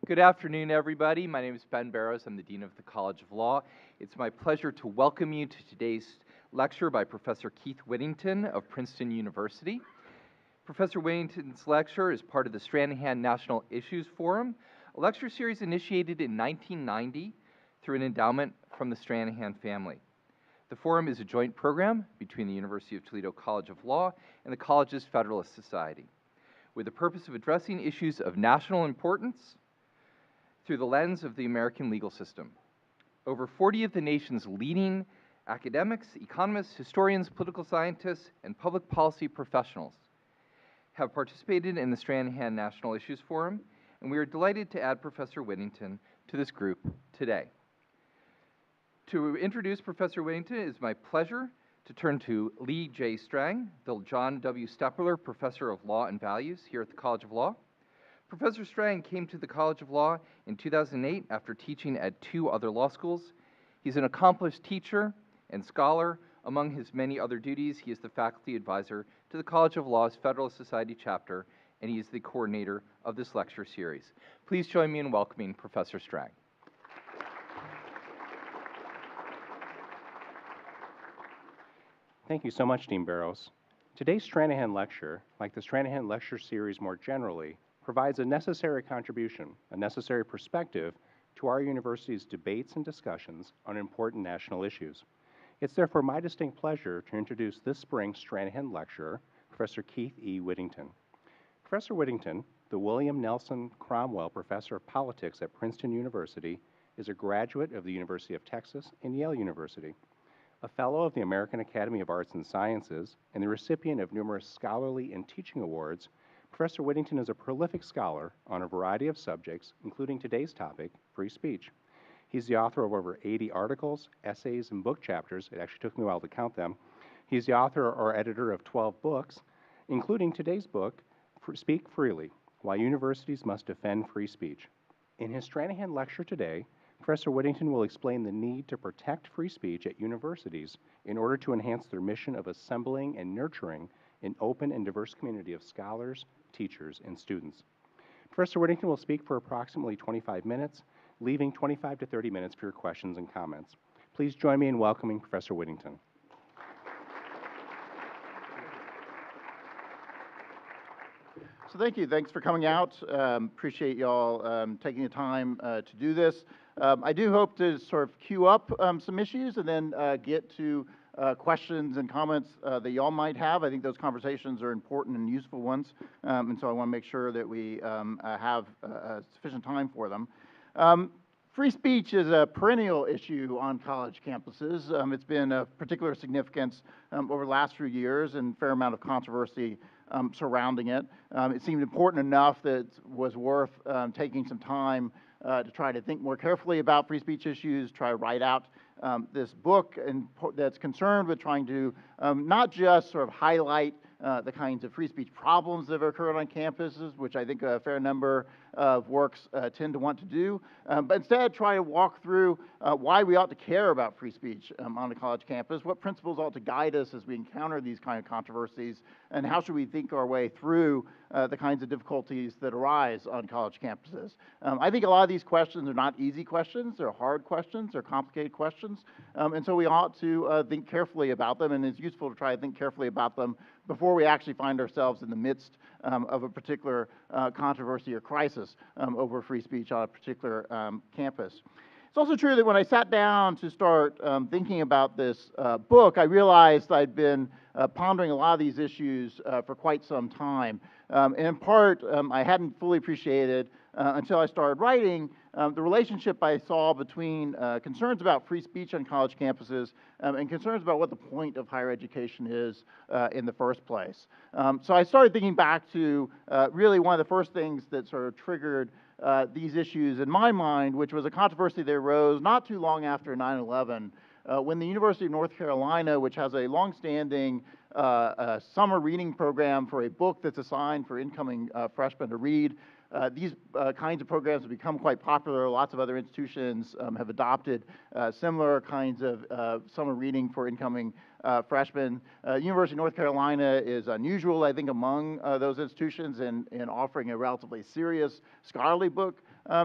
Good afternoon, everybody. My name is Ben Barrows. I'm the Dean of the College of Law. It's my pleasure to welcome you to today's lecture by Professor Keith Whittington of Princeton University. Professor Whittington's lecture is part of the Stranahan National Issues Forum, a lecture series initiated in 1990 through an endowment from the Stranahan family. The forum is a joint program between the University of Toledo College of Law and the college's Federalist Society, with the purpose of addressing issues of national importance through the lens of the American legal system. Over 40 of the nation's leading academics, economists, historians, political scientists, and public policy professionals have participated in the Stranahan National Issues Forum, and we are delighted to add Professor Whittington to this group today. To introduce Professor Whittington, it is my pleasure to turn to Lee J. Strang, the John W. Stepperler Professor of Law and Values here at the College of Law. Professor Strang came to the College of Law in 2008 after teaching at 2 other law schools. He's an accomplished teacher and scholar. Among his many other duties, he is the faculty advisor to the College of Law's Federalist Society chapter, and he is the coordinator of this lecture series. Please join me in welcoming Professor Strang. Thank you so much, Dean Barrows. Today's Stranahan lecture, like the Stranahan lecture series more generally, provides a necessary contribution, a necessary perspective to our university's debates and discussions on important national issues. It's therefore my distinct pleasure to introduce this spring's Stranahan lecturer, Professor Keith E. Whittington. Professor Whittington, the William Nelson Cromwell Professor of Politics at Princeton University, is a graduate of the University of Texas and Yale University, a fellow of the American Academy of Arts and Sciences, and the recipient of numerous scholarly and teaching awards. Professor Whittington is a prolific scholar on a variety of subjects, including today's topic, free speech. He's the author of over 80 articles, essays, and book chapters. It actually took me a while to count them. He's the author or editor of 12 books, including today's book, Speak Freely, Why Universities Must Defend Free Speech. In his Stranahan lecture today, Professor Whittington will explain the need to protect free speech at universities in order to enhance their mission of assembling and nurturing an open and diverse community of scholars, teachers, and students. Professor Whittington will speak for approximately 25 minutes, leaving 25 to 30 minutes for your questions and comments. Please join me in welcoming Professor Whittington. So thank you. Thanks for coming out. Appreciate y'all taking the time to do this. I do hope to sort of queue up some issues and then get to questions and comments that y'all might have. I think those conversations are important and useful ones, and so I want to make sure that we have sufficient time for them. Free speech is a perennial issue on college campuses. It's been of particular significance over the last few years and a fair amount of controversy surrounding it. It seemed important enough that it was worth taking some time to try to think more carefully about free speech issues, try to write out this book that's concerned with trying to not just sort of highlight the kinds of free speech problems that have occurred on campuses, which I think a fair number of works tend to want to do, but instead try to walk through why we ought to care about free speech on a college campus, what principles ought to guide us as we encounter these kind of controversies, and how should we think our way through the kinds of difficulties that arise on college campuses. I think a lot of these questions are not easy questions, they're hard questions, they're complicated questions, and so we ought to think carefully about them, and it's useful to try to think carefully about them before we actually find ourselves in the midst of a particular controversy or crisis over free speech on a particular campus. It's also true that when I sat down to start thinking about this book, I realized I'd been pondering a lot of these issues for quite some time. And in part, I hadn't fully appreciated until I started writing the relationship I saw between concerns about free speech on college campuses and concerns about what the point of higher education is in the first place. So I started thinking back to really one of the first things that sort of triggered these issues in my mind, which was a controversy that arose not too long after 9/11, when the University of North Carolina, which has a longstanding summer reading program for a book that's assigned for incoming freshmen to read. These kinds of programs have become quite popular. Lots of other institutions have adopted similar kinds of summer reading for incoming freshmen. University of North Carolina is unusual, I think, among those institutions in offering a relatively serious scholarly book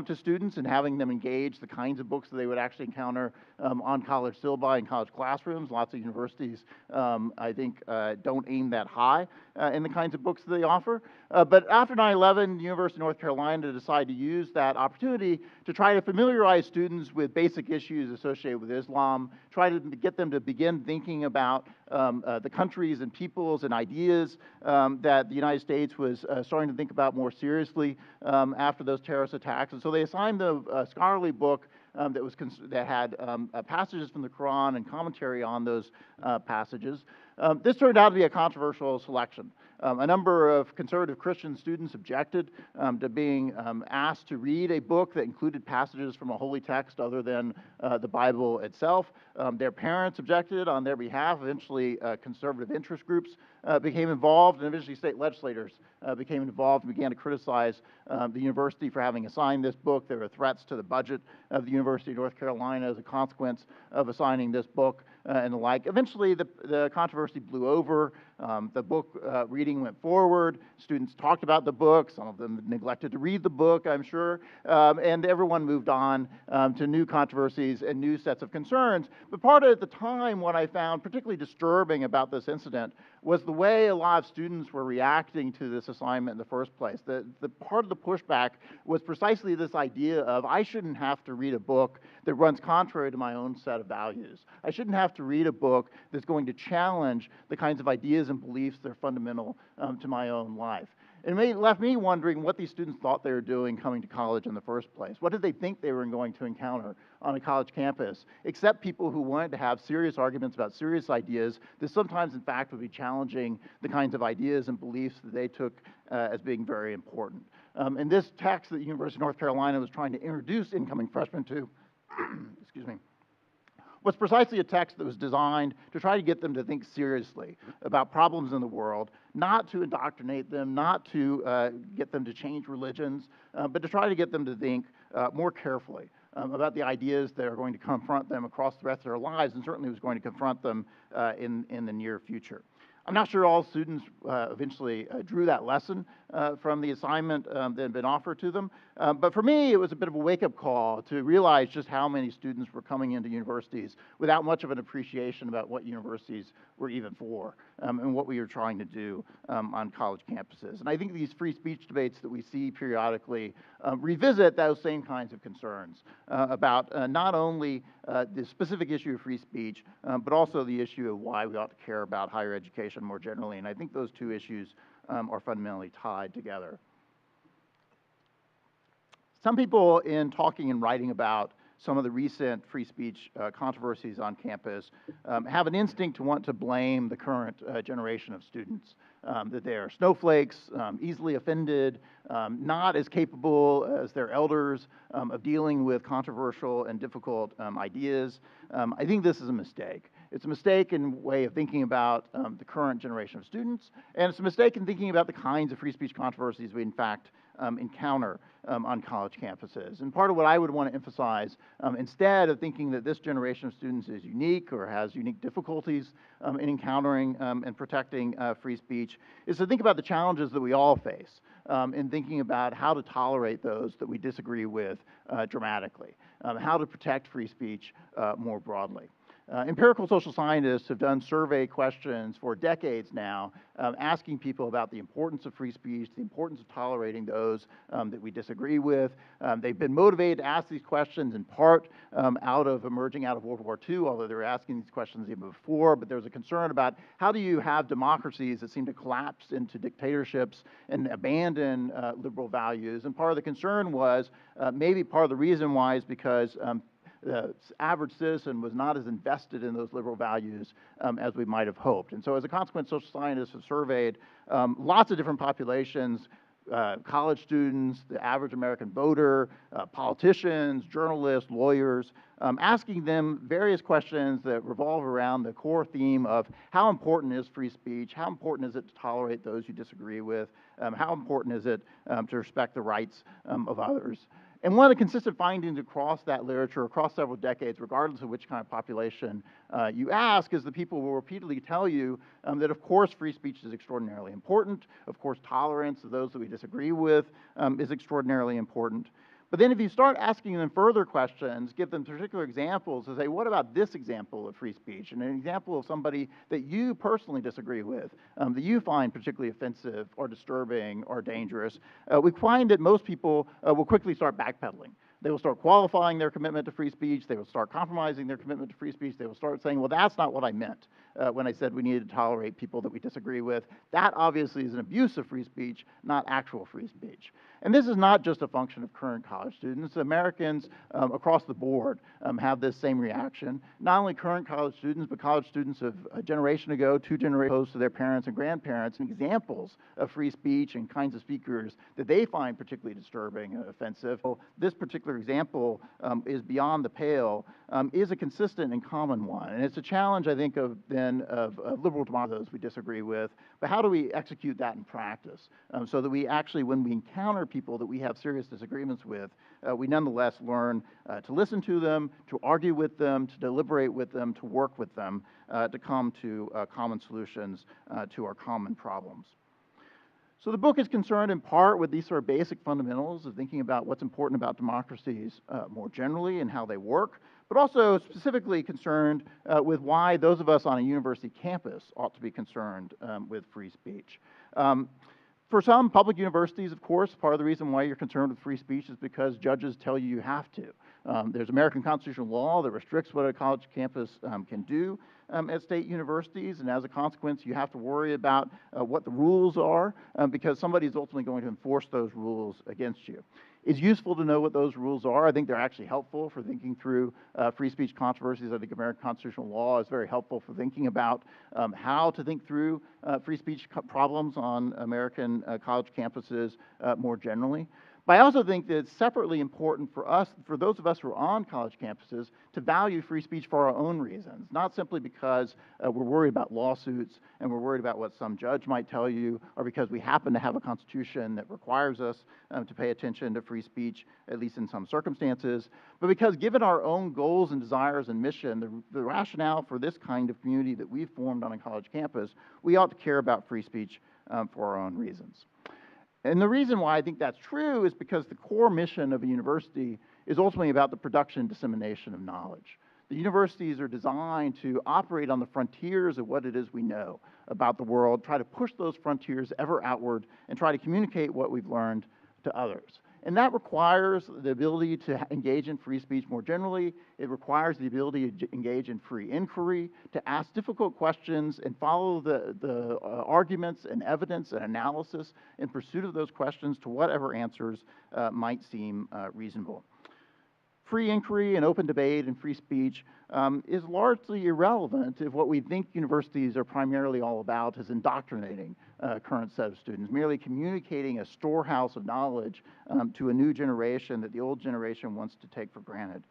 to students and having them engage the kinds of books that they would actually encounter on college syllabi and college classrooms. Lots of universities, I think, don't aim that high in the kinds of books that they offer. But after 9/11, the University of North Carolina decided to use that opportunity to try to familiarize students with basic issues associated with Islam, try to get them to begin thinking about the countries and peoples and ideas that the United States was starting to think about more seriously after those terrorist attacks. And so they assigned the scholarly book that had passages from the Quran and commentary on those passages. This turned out to be a controversial selection. A number of conservative Christian students objected to being asked to read a book that included passages from a holy text other than the Bible itself. Their parents objected on their behalf. Eventually, conservative interest groups became involved, and eventually state legislators became involved and began to criticize the university for having assigned this book. There were threats to the budget of the University of North Carolina as a consequence of assigning this book and the like. Eventually, the controversy blew over. The book reading went forward. Students talked about the book. Some of them neglected to read the book, I'm sure. And everyone moved on to new controversies and new sets of concerns. But part of, at the time, what I found particularly disturbing about this incident was the way a lot of students were reacting to this assignment in the first place. The part of the pushback was precisely this idea of, I shouldn't have to read a book that runs contrary to my own set of values. I shouldn't have to read a book that's going to challenge the kinds of ideas and beliefs that are fundamental to my own life. And it left me wondering what these students thought they were doing coming to college in the first place. What did they think they were going to encounter on a college campus, except people who wanted to have serious arguments about serious ideas that sometimes, in fact, would be challenging the kinds of ideas and beliefs that they took as being very important. And this text that the University of North Carolina was trying to introduce incoming freshmen to, excuse me, was precisely a text that was designed to try to get them to think seriously about problems in the world, not to indoctrinate them, not to get them to change religions, but to try to get them to think more carefully about the ideas that are going to confront them across the rest of their lives, and certainly was going to confront them in the near future. I'm not sure all students eventually drew that lesson from the assignment that had been offered to them. But for me, it was a bit of a wake-up call to realize just how many students were coming into universities without much of an appreciation about what universities were even for and what we were trying to do on college campuses. And I think these free speech debates that we see periodically revisit those same kinds of concerns about not only the specific issue of free speech, but also the issue of why we ought to care about higher education more generally. And I think those two issues are fundamentally tied together. Some people, in talking and writing about some of the recent free speech controversies on campus, have an instinct to want to blame the current generation of students, that they are snowflakes, easily offended, not as capable as their elders of dealing with controversial and difficult ideas. I think this is a mistake. It's a mistake in way of thinking about the current generation of students, and it's a mistake in thinking about the kinds of free speech controversies we, in fact, encounter on college campuses. And part of what I would want to emphasize, instead of thinking that this generation of students is unique or has unique difficulties in encountering and protecting free speech, is to think about the challenges that we all face in thinking about how to tolerate those that we disagree with dramatically, how to protect free speech more broadly. Empirical social scientists have done survey questions for decades now, asking people about the importance of free speech, the importance of tolerating those that we disagree with. They've been motivated to ask these questions in part emerging out of World War II, although they were asking these questions even before, but there's a concern about how do you have democracies that seem to collapse into dictatorships and abandon liberal values. And part of the concern was, maybe part of the reason why is because the average citizen was not as invested in those liberal values as we might have hoped. And so as a consequence, social scientists have surveyed lots of different populations, college students, the average American voter, politicians, journalists, lawyers, asking them various questions that revolve around the core theme of how important is free speech, how important is it to tolerate those you disagree with, how important is it to respect the rights of others. And one of the consistent findings across that literature, across several decades, regardless of which kind of population you ask, is that people will repeatedly tell you that, of course, free speech is extraordinarily important. Of course, tolerance of those that we disagree with is extraordinarily important. But then if you start asking them further questions, give them particular examples, and say, what about this example of free speech? And an example of somebody that you personally disagree with, that you find particularly offensive or disturbing or dangerous, we find that most people will quickly start backpedaling. They will start qualifying their commitment to free speech. They will start compromising their commitment to free speech. They will start saying, well, that's not what I meant when I said we needed to tolerate people that we disagree with. That obviously is an abuse of free speech, not actual free speech. And this is not just a function of current college students. Americans across the board have this same reaction. Not only current college students, but college students of a generation ago, 2 generations opposed to their parents and grandparents, and examples of free speech and kinds of speakers that they find particularly disturbing and offensive. So this particular example is beyond the pale, is a consistent and common one. And it's a challenge, I think, of liberal democracies we disagree with, but how do we execute that in practice so that we actually, when we encounter people that we have serious disagreements with, we nonetheless learn to listen to them, to argue with them, to deliberate with them, to work with them, to come to common solutions to our common problems. So the book is concerned in part with these sort of basic fundamentals of thinking about what's important about democracies more generally and how they work, but also specifically concerned with why those of us on a university campus ought to be concerned with free speech. For some public universities, of course, part of the reason why you're concerned with free speech is because judges tell you you have to. There's American constitutional law that restricts what a college campus can do at state universities, and as a consequence, you have to worry about what the rules are because somebody is ultimately going to enforce those rules against you. It's useful to know what those rules are. I think they're actually helpful for thinking through free speech controversies. I think American constitutional law is very helpful for thinking about how to think through free speech problems on American college campuses more generally. But I also think that it's separately important for us, for those of us who are on college campuses, to value free speech for our own reasons, not simply because we're worried about lawsuits and we're worried about what some judge might tell you, or because we happen to have a constitution that requires us to pay attention to free speech, at least in some circumstances, but because given our own goals and desires and mission, the rationale for this kind of community that we've formed on a college campus, we ought to care about free speech for our own reasons. And the reason why I think that's true is because the core mission of a university is ultimately about the production and dissemination of knowledge. The universities are designed to operate on the frontiers of what it is we know about the world, try to push those frontiers ever outward, and try to communicate what we've learned to others. And that requires the ability to engage in free speech more generally. It requires the ability to engage in free inquiry, to ask difficult questions and follow the arguments and evidence and analysis in pursuit of those questions to whatever answers might seem reasonable. Free inquiry and open debate and free speech is largely irrelevant if what we think universities are primarily all about is indoctrinating a current set of students, merely communicating a storehouse of knowledge to a new generation that the old generation wants to take for granted.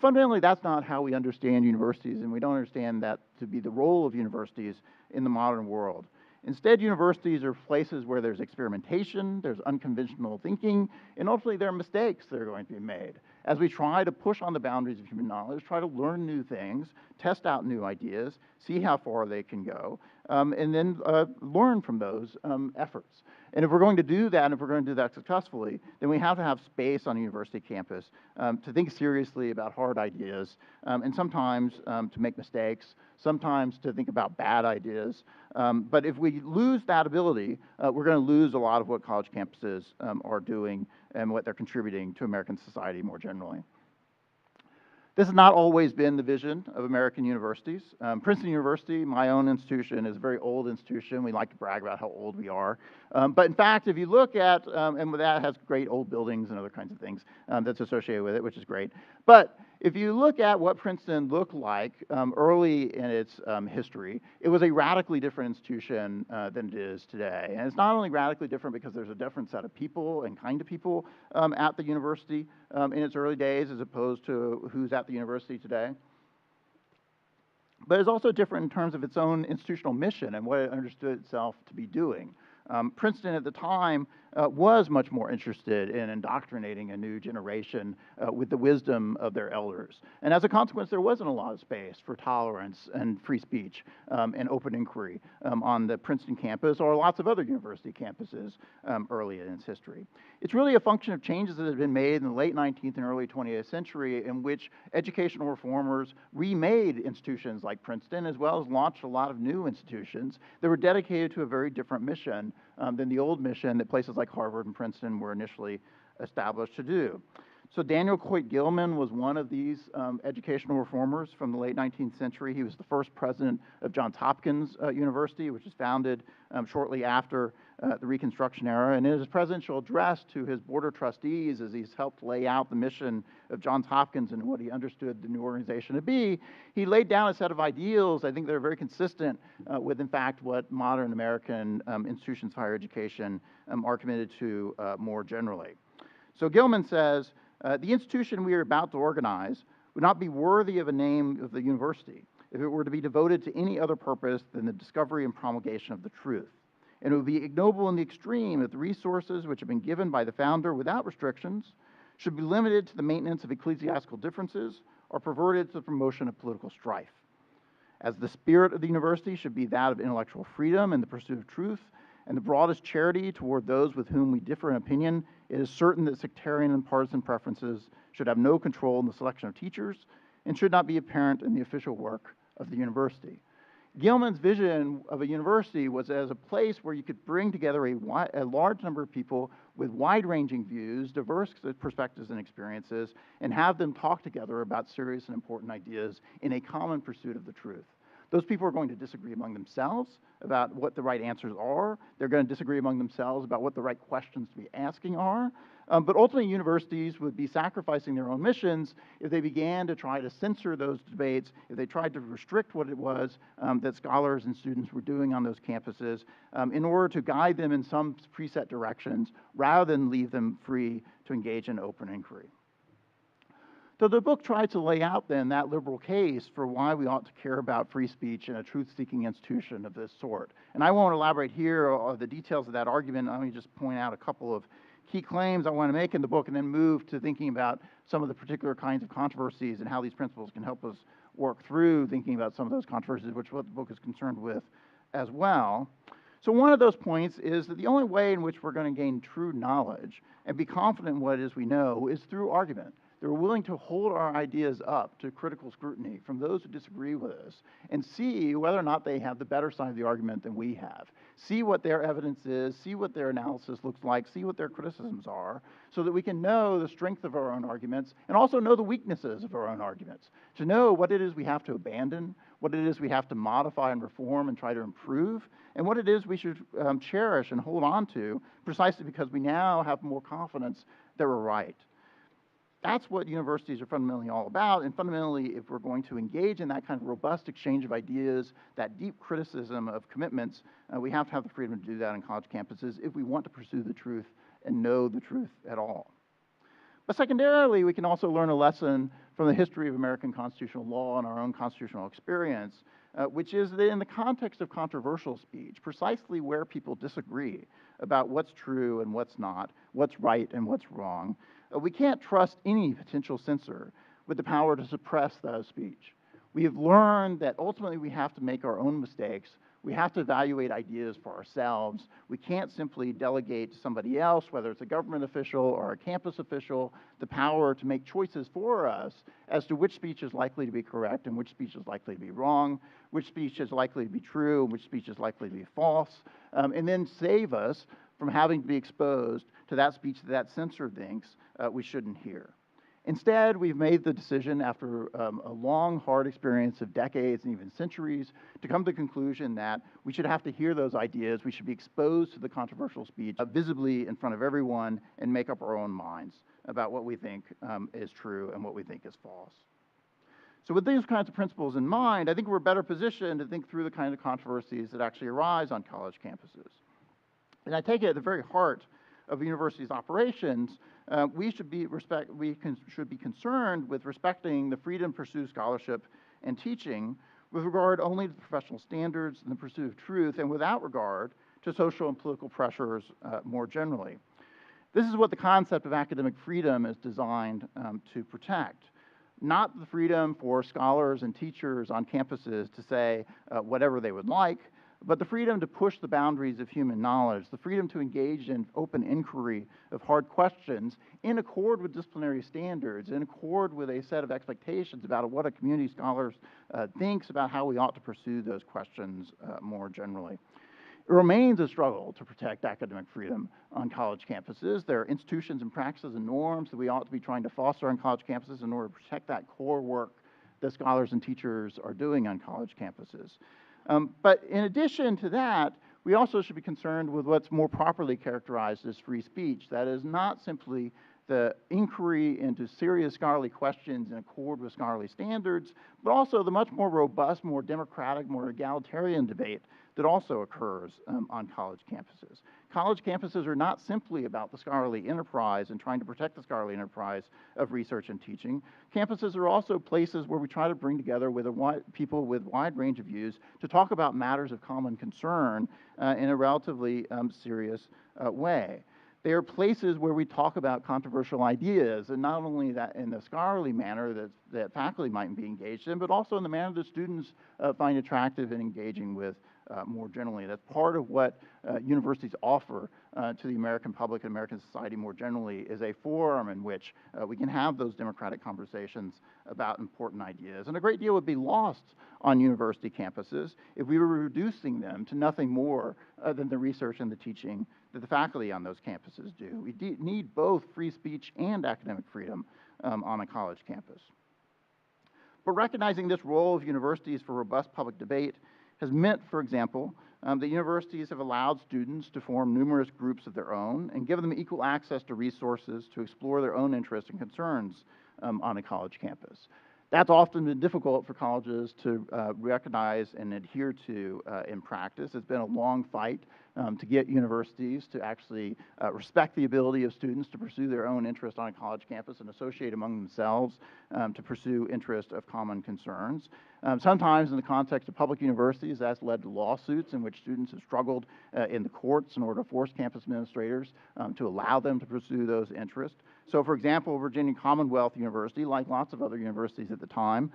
Fundamentally, that's not how we understand universities, and we don't understand that to be the role of universities in the modern world. Instead, universities are places where there's experimentation, there's unconventional thinking, and ultimately there are mistakes that are going to be made. As we try to push on the boundaries of human knowledge, try to learn new things, test out new ideas, see how far they can go, and then learn from those efforts. And if we're going to do that, and if we're going to do that successfully, then we have to have space on a university campus to think seriously about hard ideas, and sometimes to make mistakes, sometimes to think about bad ideas. But if we lose that ability, we're going to lose a lot of what college campuses are doing and what they're contributing to American society more generally. This has not always been the vision of American universities. Princeton University, my own institution, is a very old institution. We like to brag about how old we are. But in fact, if you look at, and that has great old buildings and other kinds of things that's associated with it, which is great. But if you look at what Princeton looked like early in its history, it was a radically different institution than it is today. And it's not only radically different because there's a different set of people and kind of people at the university in its early days as opposed to who's at the university today, but it's also different in terms of its own institutional mission and what it understood itself to be doing. Princeton at the time was much more interested in indoctrinating a new generation with the wisdom of their elders. And as a consequence, there wasn't a lot of space for tolerance and free speech and open inquiry on the Princeton campus or lots of other university campuses early in its history. It's really a function of changes that have been made in the late 19th and early 20th century in which educational reformers remade institutions like Princeton, as well as launched a lot of new institutions that were dedicated to a very different mission than the old mission that places like Harvard and Princeton were initially established to do. So Daniel Coit Gilman was one of these educational reformers from the late 19th century. He was the first president of Johns Hopkins University, which was founded shortly after the Reconstruction era. And in his presidential address to his board of trustees, as he's helped lay out the mission of Johns Hopkins and what he understood the new organization to be, he laid down a set of ideals, I think that are very consistent with, in fact, what modern American institutions of higher education are committed to more generally. So Gilman says, the institution we are about to organize would not be worthy of a name of the university if it were to be devoted to any other purpose than the discovery and promulgation of the truth. And it would be ignoble in the extreme if the resources which have been given by the founder without restrictions should be limited to the maintenance of ecclesiastical differences or perverted to the promotion of political strife. As the spirit of the university should be that of intellectual freedom and the pursuit of truth, and the broadest charity toward those with whom we differ in opinion, it is certain that sectarian and partisan preferences should have no control in the selection of teachers and should not be apparent in the official work of the university. Gilman's vision of a university was as a place where you could bring together a large number of people with wide-ranging views, diverse perspectives and experiences, and have them talk together about serious and important ideas in a common pursuit of the truth. Those people are going to disagree among themselves about what the right answers are. They're going to disagree among themselves about what the right questions to be asking are. But ultimately, universities would be sacrificing their own missions if they began to try to censor those debates, if they tried to restrict what it was that scholars and students were doing on those campuses in order to guide them in some preset directions rather than leave them free to engage in open inquiry. So the book tried to lay out then that liberal case for why we ought to care about free speech in a truth-seeking institution of this sort. And I won't elaborate here on the details of that argument. Let me just point out a couple of key claims I want to make in the book and then move to thinking about some of the particular kinds of controversies and how these principles can help us work through thinking about some of those controversies, which is what the book is concerned with as well. So one of those points is that the only way in which we're going to gain true knowledge and be confident in what it is we know is through argument. That we're willing to hold our ideas up to critical scrutiny from those who disagree with us and see whether or not they have the better side of the argument than we have. See what their evidence is, see what their analysis looks like, see what their criticisms are, so that we can know the strength of our own arguments and also know the weaknesses of our own arguments. To know what it is we have to abandon, what it is we have to modify and reform and try to improve, and what it is we should cherish and hold on to precisely because we now have more confidence that we're right. That's what universities are fundamentally all about, and fundamentally, if we're going to engage in that kind of robust exchange of ideas, that deep criticism of commitments, we have to have the freedom to do that on college campuses if we want to pursue the truth and know the truth at all. But secondarily, we can also learn a lesson from the history of American constitutional law and our own constitutional experience, which is that in the context of controversial speech, precisely where people disagree about what's true and what's not, what's right and what's wrong, we can't trust any potential censor with the power to suppress that speech. We have learned that ultimately we have to make our own mistakes. We have to evaluate ideas for ourselves. We can't simply delegate to somebody else, whether it's a government official or a campus official, the power to make choices for us as to which speech is likely to be correct and which speech is likely to be wrong, which speech is likely to be true and which speech is likely to be false, and then save us from having to be exposed to that speech that censor thinks we shouldn't hear. Instead, we've made the decision after a long, hard experience of decades and even centuries to come to the conclusion that we should have to hear those ideas. We should be exposed to the controversial speech visibly in front of everyone and make up our own minds about what we think is true and what we think is false. So with these kinds of principles in mind, I think we're better positioned to think through the kind of controversies that actually arise on college campuses. And I take it at the very heart of a university's operations, we should be concerned with respecting the freedom to pursue scholarship and teaching with regard only to professional standards and the pursuit of truth, and without regard to social and political pressures more generally. This is what the concept of academic freedom is designed to protect. Not the freedom for scholars and teachers on campuses to say whatever they would like, but the freedom to push the boundaries of human knowledge, the freedom to engage in open inquiry of hard questions in accord with disciplinary standards, in accord with a set of expectations about what a community scholar thinks about how we ought to pursue those questions more generally. It remains a struggle to protect academic freedom on college campuses. There are institutions and practices and norms that we ought to be trying to foster on college campuses in order to protect that core work that scholars and teachers are doing on college campuses. But in addition to that, we also should be concerned with what's more properly characterized as free speech. That is not simply the inquiry into serious scholarly questions in accord with scholarly standards, but also the much more robust, more democratic, more egalitarian debate that also occurs on college campuses. College campuses are not simply about the scholarly enterprise and trying to protect the scholarly enterprise of research and teaching. Campuses are also places where we try to bring together people with wide range of views to talk about matters of common concern in a relatively serious way. They are places where we talk about controversial ideas, and not only that in the scholarly manner that faculty might be engaged in, but also in the manner that students find attractive and engaging with more generally. That's part of what universities offer to the American public and American society more generally, is a forum in which we can have those democratic conversations about important ideas. And a great deal would be lost on university campuses if we were reducing them to nothing more than the research and the teaching that the faculty on those campuses do. We need both free speech and academic freedom on a college campus. But recognizing this role of universities for robust public debate has meant, for example, that universities have allowed students to form numerous groups of their own and given them equal access to resources to explore their own interests and concerns on a college campus. That's often been difficult for colleges to recognize and adhere to in practice. It's been a long fight to get universities to actually respect the ability of students to pursue their own interest on a college campus and associate among themselves to pursue interests of common concerns. Sometimes in the context of public universities, that's led to lawsuits in which students have struggled in the courts in order to force campus administrators to allow them to pursue those interests. So, for example, Virginia Commonwealth University, like lots of other universities at the time,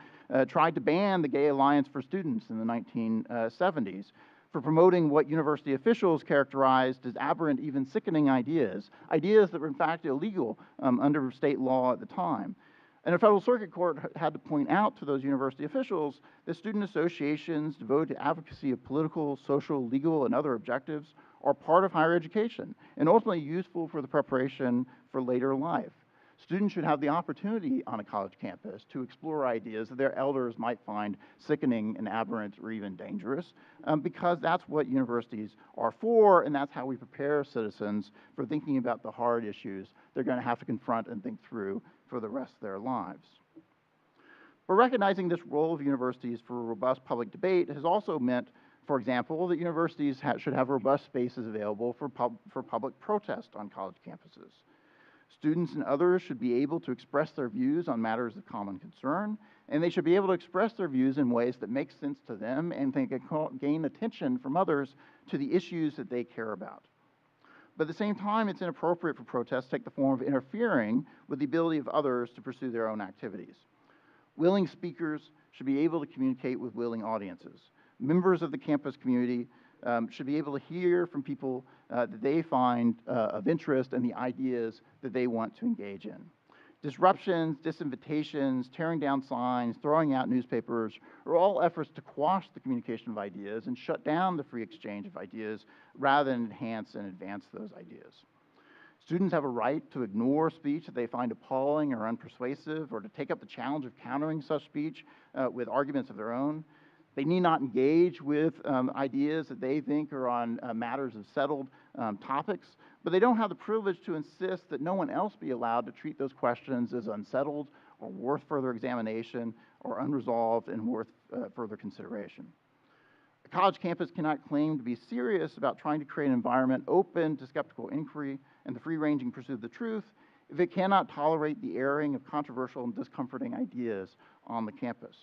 tried to ban the Gay Alliance for Students in the 1970s for promoting what university officials characterized as aberrant, even sickening ideas that were in fact illegal under state law at the time. And a federal circuit court had to point out to those university officials that student associations devoted to advocacy of political, social, legal, and other objectives are part of higher education and ultimately useful for the preparation for later life. Students should have the opportunity on a college campus to explore ideas that their elders might find sickening and aberrant or even dangerous, because that's what universities are for, and that's how we prepare citizens for thinking about the hard issues they're going to have to confront and think through for the rest of their lives. But recognizing this role of universities for robust public debate has also meant, for example, that universities should have robust spaces available for public protest on college campuses. Students and others should be able to express their views on matters of common concern, and they should be able to express their views in ways that make sense to them and they can gain attention from others to the issues that they care about. But at the same time, it's inappropriate for protests to take the form of interfering with the ability of others to pursue their own activities. Willing speakers should be able to communicate with willing audiences. Members of the campus community should be able to hear from people that they find of interest and the ideas that they want to engage in. Disruptions, disinvitations, tearing down signs, throwing out newspapers are all efforts to quash the communication of ideas and shut down the free exchange of ideas rather than enhance and advance those ideas. Students have a right to ignore speech that they find appalling or unpersuasive, or to take up the challenge of countering such speech with arguments of their own. They need not engage with ideas that they think are on matters of settled topics, but they don't have the privilege to insist that no one else be allowed to treat those questions as unsettled or worth further examination or unresolved and worth further consideration. A college campus cannot claim to be serious about trying to create an environment open to skeptical inquiry and the free-ranging pursuit of the truth if it cannot tolerate the airing of controversial and discomforting ideas on the campus.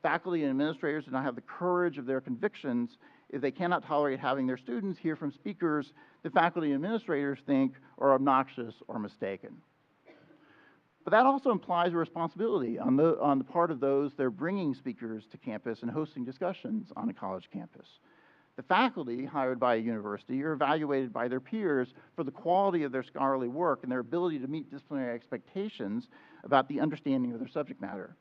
Faculty and administrators do not have the courage of their convictions if they cannot tolerate having their students hear from speakers that faculty and administrators think are obnoxious or mistaken. But that also implies a responsibility on the part of those that are bringing speakers to campus and hosting discussions on a college campus. The faculty hired by a university are evaluated by their peers for the quality of their scholarly work and their ability to meet disciplinary expectations about the understanding of their subject matter.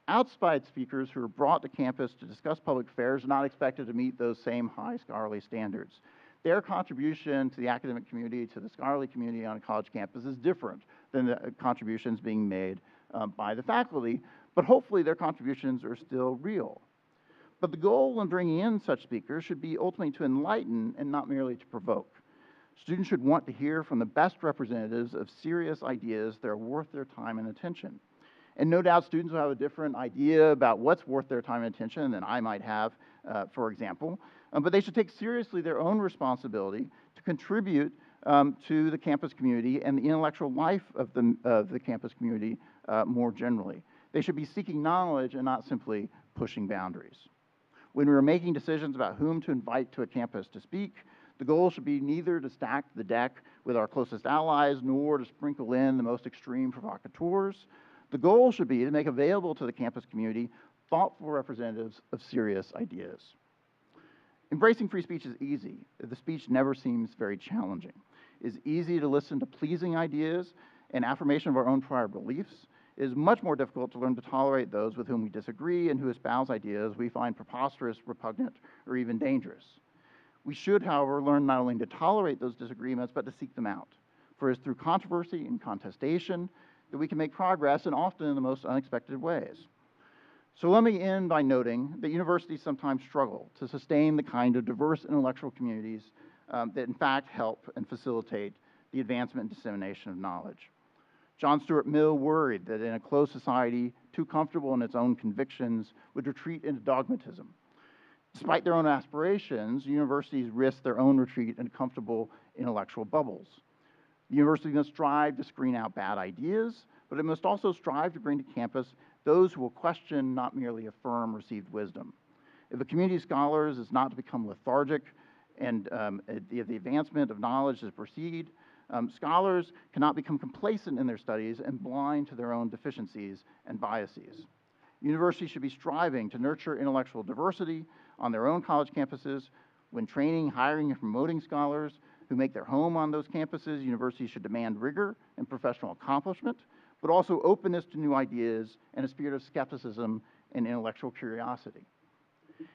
Outside speakers who are brought to campus to discuss public affairs are not expected to meet those same high scholarly standards. Their contribution to the academic community, to the scholarly community on a college campus is different than the contributions being made by the faculty, but hopefully their contributions are still real. But the goal in bringing in such speakers should be ultimately to enlighten and not merely to provoke. Students should want to hear from the best representatives of serious ideas that are worth their time and attention. And no doubt students will have a different idea about what's worth their time and attention than I might have, for example. But they should take seriously their own responsibility to contribute to the campus community and the intellectual life of the campus community more generally. They should be seeking knowledge and not simply pushing boundaries. When we are making decisions about whom to invite to a campus to speak, the goal should be neither to stack the deck with our closest allies nor to sprinkle in the most extreme provocateurs. The goal should be to make available to the campus community thoughtful representatives of serious ideas. Embracing free speech is easy. The speech never seems very challenging. It is easy to listen to pleasing ideas and affirmation of our own prior beliefs. It is much more difficult to learn to tolerate those with whom we disagree and who espouse ideas we find preposterous, repugnant, or even dangerous. We should, however, learn not only to tolerate those disagreements, but to seek them out. For it is through controversy and contestation that we can make progress, and often in the most unexpected ways. So let me end by noting that universities sometimes struggle to sustain the kind of diverse intellectual communities that in fact help and facilitate the advancement and dissemination of knowledge. John Stuart Mill worried that in a closed society, too comfortable in its own convictions, would retreat into dogmatism. Despite their own aspirations, universities risk their own retreat into comfortable intellectual bubbles. The university must strive to screen out bad ideas, but it must also strive to bring to campus those who will question, not merely affirm, received wisdom. If a community of scholars is not to become lethargic and the advancement of knowledge is proceed, scholars cannot become complacent in their studies and blind to their own deficiencies and biases. Universities should be striving to nurture intellectual diversity on their own college campuses. When training, hiring, and promoting scholars who make their home on those campuses, universities should demand rigor and professional accomplishment, but also openness to new ideas and a spirit of skepticism and intellectual curiosity.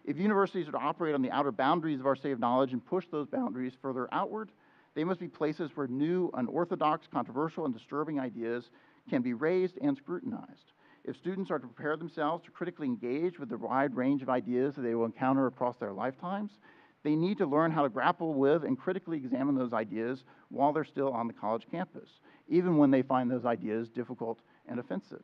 If universities are to operate on the outer boundaries of our state of knowledge and push those boundaries further outward, they must be places where new, unorthodox, controversial, and disturbing ideas can be raised and scrutinized. If students are to prepare themselves to critically engage with the wide range of ideas that they will encounter across their lifetimes, they need to learn how to grapple with and critically examine those ideas while they're still on the college campus, even when they find those ideas difficult and offensive.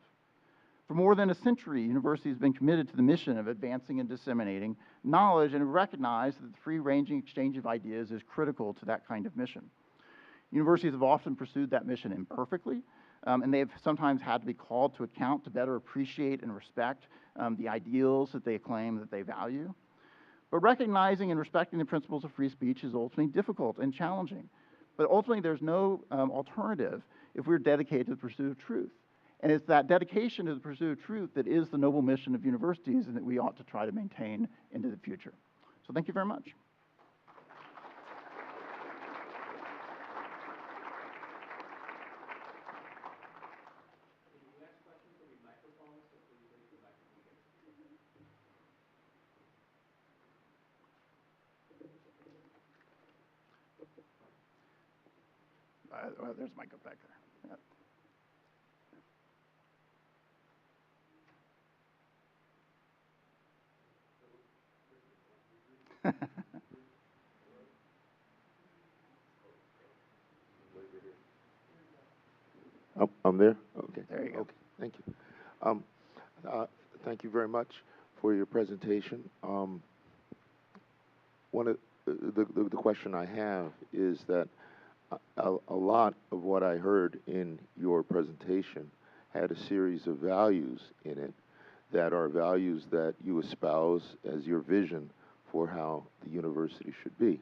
For more than a century, universities have been committed to the mission of advancing and disseminating knowledge and have recognized that the free-ranging exchange of ideas is critical to that kind of mission. Universities have often pursued that mission imperfectly, and they have sometimes had to be called to account to better appreciate and respect the ideals that they claim that they value. But recognizing and respecting the principles of free speech is ultimately difficult and challenging. But ultimately, there's no alternative if we're dedicated to the pursuit of truth. And it's that dedication to the pursuit of truth that is the noble mission of universities and that we ought to try to maintain into the future. So thank you very much. There's Mike up back there. Yeah. I'm there? Okay. There you go. Okay, thank you. Thank you very much for your presentation. One of the question I have is that a lot of what I heard in your presentation had a series of values in it that are values that you espouse as your vision for how the university should be.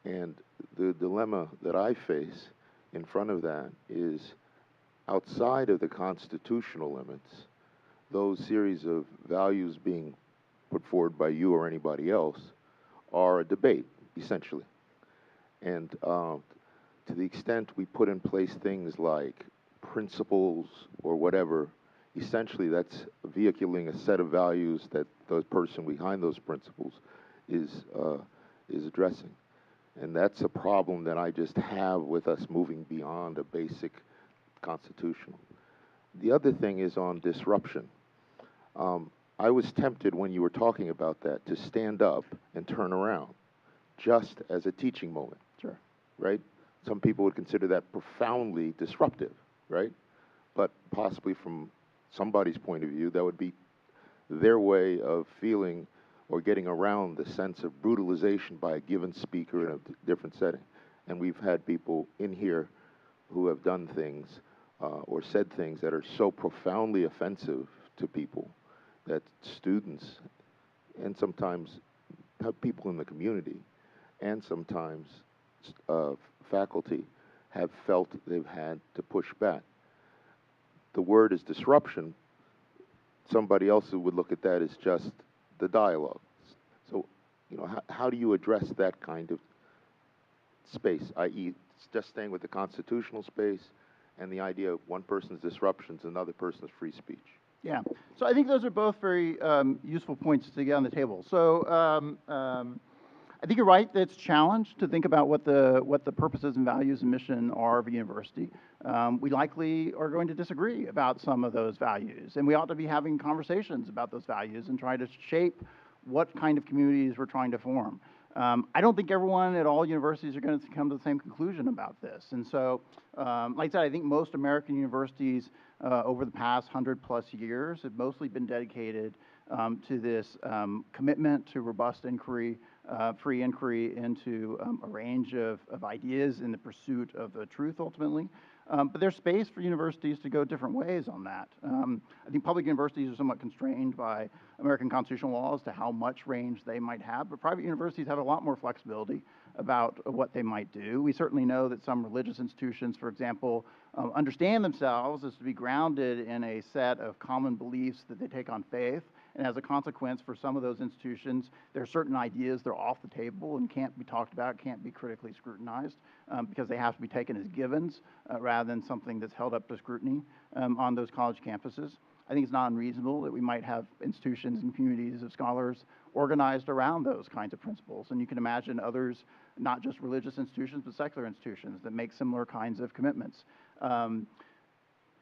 And the dilemma that I face in front of that is outside of the constitutional limits, those series of values being put forward by you or anybody else are a debate, essentially. And to the extent we put in place things like principles or whatever, essentially that's vehicling a set of values that the person behind those principles is addressing. And that's a problem that I just have with us moving beyond a basic constitutional. The other thing is on disruption. I was tempted when you were talking about that to stand up and turn around, just as a teaching moment. Sure. Right? Some people would consider that profoundly disruptive, right? But possibly from somebody's point of view, that would be their way of feeling or getting around the sense of brutalization by a given speaker in a different setting. And we've had people in here who have done things or said things that are so profoundly offensive to people that students and sometimes people in the community and sometimes faculty have felt they've had to push back. The word is disruption. Somebody else who would look at that as just the dialogue. So, you know, how do you address that kind of space, i.e., just staying with the constitutional space and the idea of one person's disruption is another person's free speech? Yeah. So I think those are both very useful points to get on the table. So I think you're right that it's a challenge to think about what the purposes and values and mission are of a university. We likely are going to disagree about some of those values, and we ought to be having conversations about those values and try to shape what kind of communities we're trying to form. I don't think everyone at all universities are going to come to the same conclusion about this. And so, like I said, I think most American universities over the past 100+ years have mostly been dedicated to this commitment to robust inquiry, free inquiry into a range of ideas in the pursuit of the truth ultimately. But there's space for universities to go different ways on that. I think public universities are somewhat constrained by American constitutional law as to how much range they might have, but private universities have a lot more flexibility about what they might do. We certainly know that some religious institutions, for example, understand themselves as to be grounded in a set of common beliefs that they take on faith. And as a consequence, for some of those institutions, there are certain ideas that are off the table and can't be talked about, can't be critically scrutinized, because they have to be taken as givens rather than something that's held up to scrutiny on those college campuses. I think it's not unreasonable that we might have institutions and communities of scholars organized around those kinds of principles. And you can imagine others, not just religious institutions, but secular institutions that make similar kinds of commitments.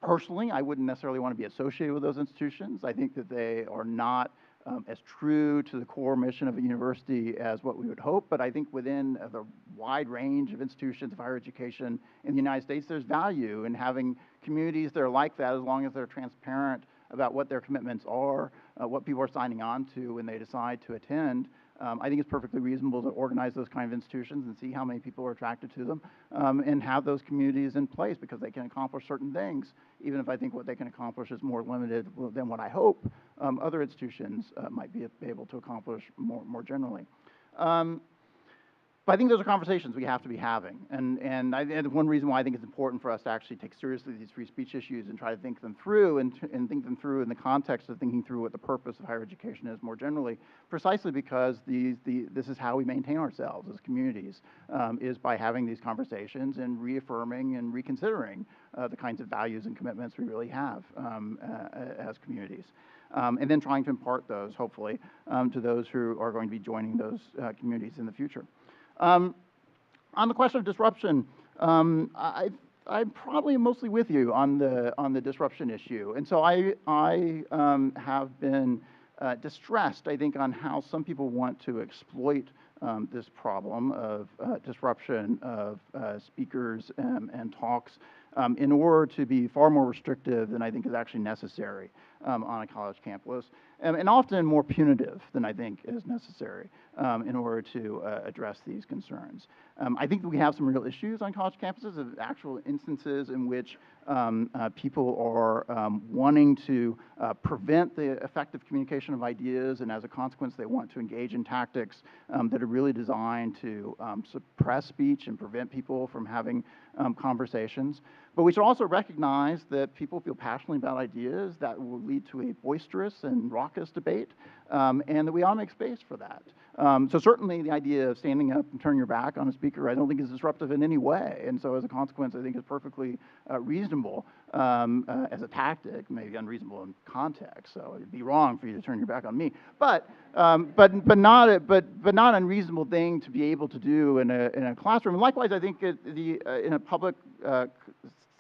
Personally, I wouldn't necessarily want to be associated with those institutions. I think that they are not as true to the core mission of a university as what we would hope, but I think within the wide range of institutions of higher education in the United States, there's value in having communities that are like that as long as they're transparent about what their commitments are, what people are signing on to when they decide to attend. I think it's perfectly reasonable to organize those kind of institutions and see how many people are attracted to them and have those communities in place because they can accomplish certain things, even if I think what they can accomplish is more limited than what I hope other institutions might be able to accomplish more generally. But I think those are conversations we have to be having. And one reason why I think it's important for us to actually take seriously these free speech issues and try to think them through and think them through in the context of thinking through what the purpose of higher education is more generally, precisely because this is how we maintain ourselves as communities, is by having these conversations and reaffirming and reconsidering the kinds of values and commitments we really have as communities. And then trying to impart those, hopefully, to those who are going to be joining those communities in the future. On the question of disruption, I'm probably mostly with you on the disruption issue, and so I have been distressed, I think, on how some people want to exploit this problem of disruption of speakers and talks in order to be far more restrictive than I think is actually necessary on a college campus, and often more punitive than I think is necessary in order to address these concerns. I think that we have some real issues on college campuses of actual instances in which people are wanting to prevent the effective communication of ideas, and as a consequence, they want to engage in tactics that are really designed to suppress speech and prevent people from having conversations. But we should also recognize that people feel passionately about ideas that will lead to a boisterous and raucous debate, and that we ought to make space for that. So certainly the idea of standing up and turning your back on a speaker I don't think is disruptive in any way, and so as a consequence I think it's perfectly reasonable as a tactic, maybe unreasonable in context, so it'd be wrong for you to turn your back on me, but not an unreasonable thing to be able to do in a classroom. And likewise, I think in a public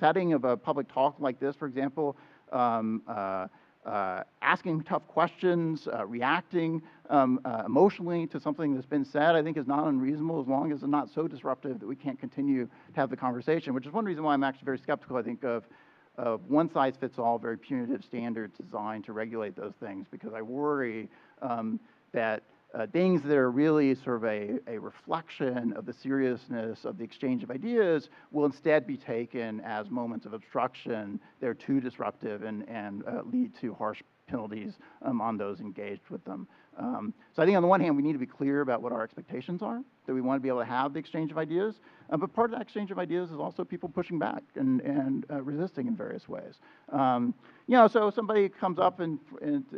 setting of a public talk like this, for example, asking tough questions, reacting emotionally to something that's been said, I think is not unreasonable as long as it's not so disruptive that we can't continue to have the conversation, which is one reason why I'm actually very skeptical, I think, of one-size-fits-all, very punitive standards designed to regulate those things, because I worry that things that are really sort of a reflection of the seriousness of the exchange of ideas will instead be taken as moments of obstruction. They're too disruptive and lead to harsh penalties on those engaged with them. So I think on the one hand, we need to be clear about what our expectations are, that we want to be able to have the exchange of ideas, but part of that exchange of ideas is also people pushing back and resisting in various ways. You know, so somebody comes up and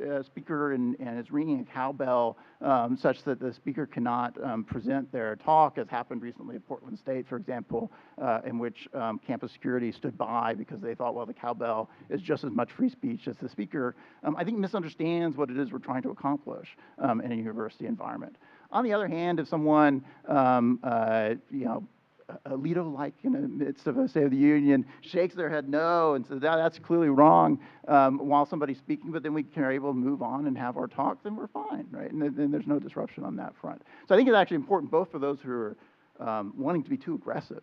a speaker and is ringing a cowbell such that the speaker cannot present their talk, as happened recently at Portland State, for example, in which campus security stood by because they thought, well, the cowbell is just as much free speech as the speaker. I think misunderstands what it is we're trying to accomplish in a university environment. On the other hand, if someone, you know, Alito-like in the midst of a State of the Union, shakes their head no and says that's clearly wrong while somebody's speaking, but then we are able to move on and have our talk, then we're fine, right? And then there's no disruption on that front. So I think it's actually important both for those who are wanting to be too aggressive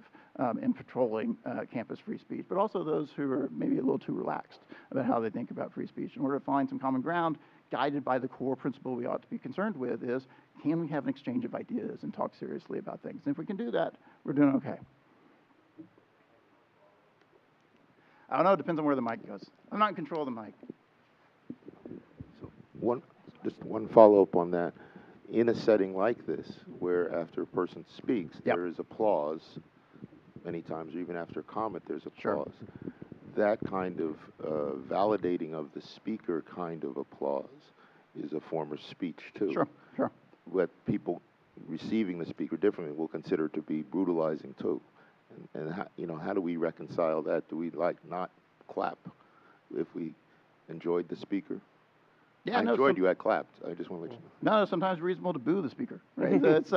in patrolling campus free speech, but also those who are maybe a little too relaxed about how they think about free speech. In order to find some common ground, guided by the core principle we ought to be concerned with is, can we have an exchange of ideas and talk seriously about things? And if we can do that, we're doing okay. I don't know, it depends on where the mic goes. I'm not in control of the mic. So just one follow-up on that. In a setting like this, where after a person speaks, there is applause, many times, or even after a comment, there's applause. Sure. That kind of validating of the speaker kind of applause is a form of speech, too. Sure, sure. What people receiving the speaker differently will consider to be brutalizing, too. And how, you know, how do we reconcile that? Do we, like, not clap if we enjoyed the speaker? Yeah, I enjoyed you had clapped. I just want to let you know. No, sometimes it's reasonable to boo the speaker, right? That's,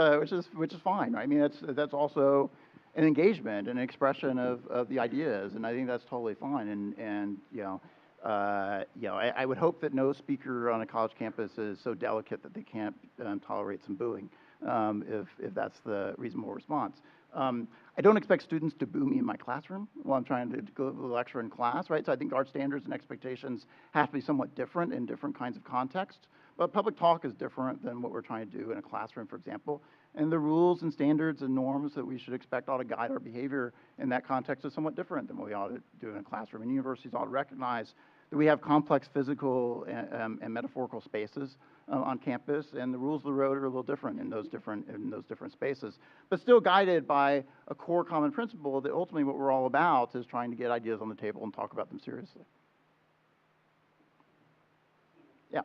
which is fine, right? I mean, that's also an engagement, an expression of the ideas, and I think that's totally fine. And you know, I would hope that no speaker on a college campus is so delicate that they can't tolerate some booing, if that's the reasonable response. I don't expect students to boo me in my classroom while I'm trying to go to the lecture in class, right? So I think our standards and expectations have to be somewhat different in different kinds of contexts. But public talk is different than what we're trying to do in a classroom, for example. And the rules and standards and norms that we should expect ought to guide our behavior in that context is somewhat different than what we ought to do in a classroom. And universities ought to recognize that we have complex physical and metaphorical spaces on campus, and the rules of the road are a little different in those different spaces, but still guided by a core common principle that ultimately what we're all about is trying to get ideas on the table and talk about them seriously. Yeah.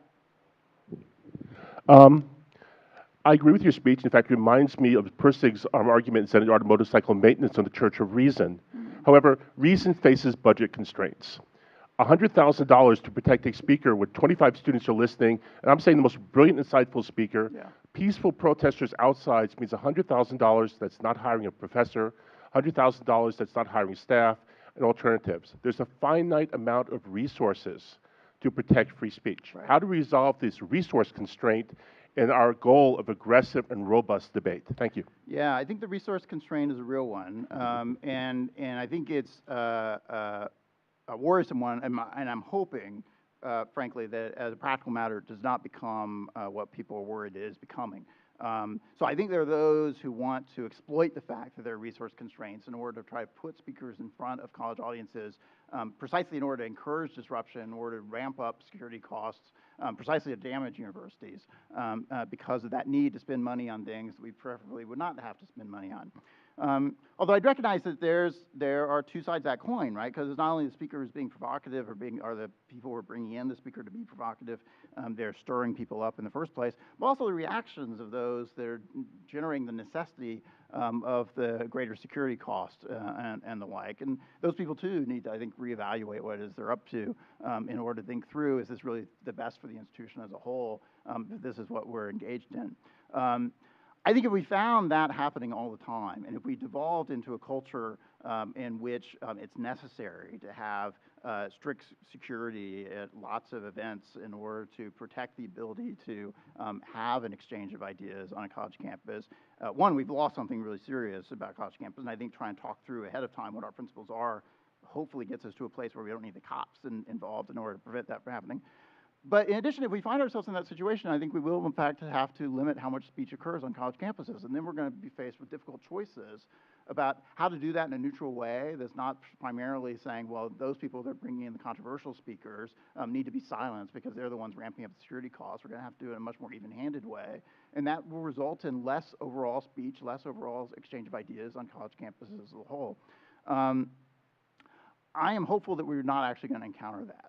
I agree with your speech. In fact, it reminds me of Persig's argument in Senate Art of Motorcycle Maintenance on the Church of Reason. However, reason faces budget constraints. $100,000 to protect a speaker with 25 students are listening, and I'm saying the most brilliant, insightful speaker. Yeah. Peaceful protesters outside means $100,000 that's not hiring a professor, $100,000 that's not hiring staff, and alternatives. There's a finite amount of resources to protect free speech. Right. How to resolve this resource constraint in our goal of aggressive and robust debate. Thank you. Yeah, I think the resource constraint is a real one, and I think it's a worrisome one, and I'm hoping, frankly, that as a practical matter, it does not become what people are worried it is becoming. So I think there are those who want to exploit the fact that there are resource constraints in order to try to put speakers in front of college audiences, precisely in order to encourage disruption, in order to ramp up security costs, precisely to damage universities, because of that need to spend money on things that we preferably would not have to spend money on. Although I'd recognize that there are two sides of that coin, right? Because it's not only the speaker who's being provocative or the people who are bringing in the speaker to be provocative, they're stirring people up in the first place, but also the reactions of those that are generating the necessity of the greater security cost and the like. And those people too need to, I think, reevaluate what it is they're up to in order to think through, is this really the best for the institution as a whole, if this is what we're engaged in. I think if we found that happening all the time, and if we devolved into a culture in which it's necessary to have strict security at lots of events in order to protect the ability to have an exchange of ideas on a college campus, one, we've lost something really serious about college campus, and I think trying to talk through ahead of time what our principles are hopefully gets us to a place where we don't need the cops involved in order to prevent that from happening. But in addition, if we find ourselves in that situation, I think we will, in fact, have to limit how much speech occurs on college campuses. And then we're going to be faced with difficult choices about how to do that in a neutral way that's not primarily saying, well, those people that are bringing in the controversial speakers need to be silenced because they're the ones ramping up the security costs. We're going to have to do it in a much more even-handed way. And that will result in less overall speech, less overall exchange of ideas on college campuses as a whole. I am hopeful that we're not actually going to encounter that.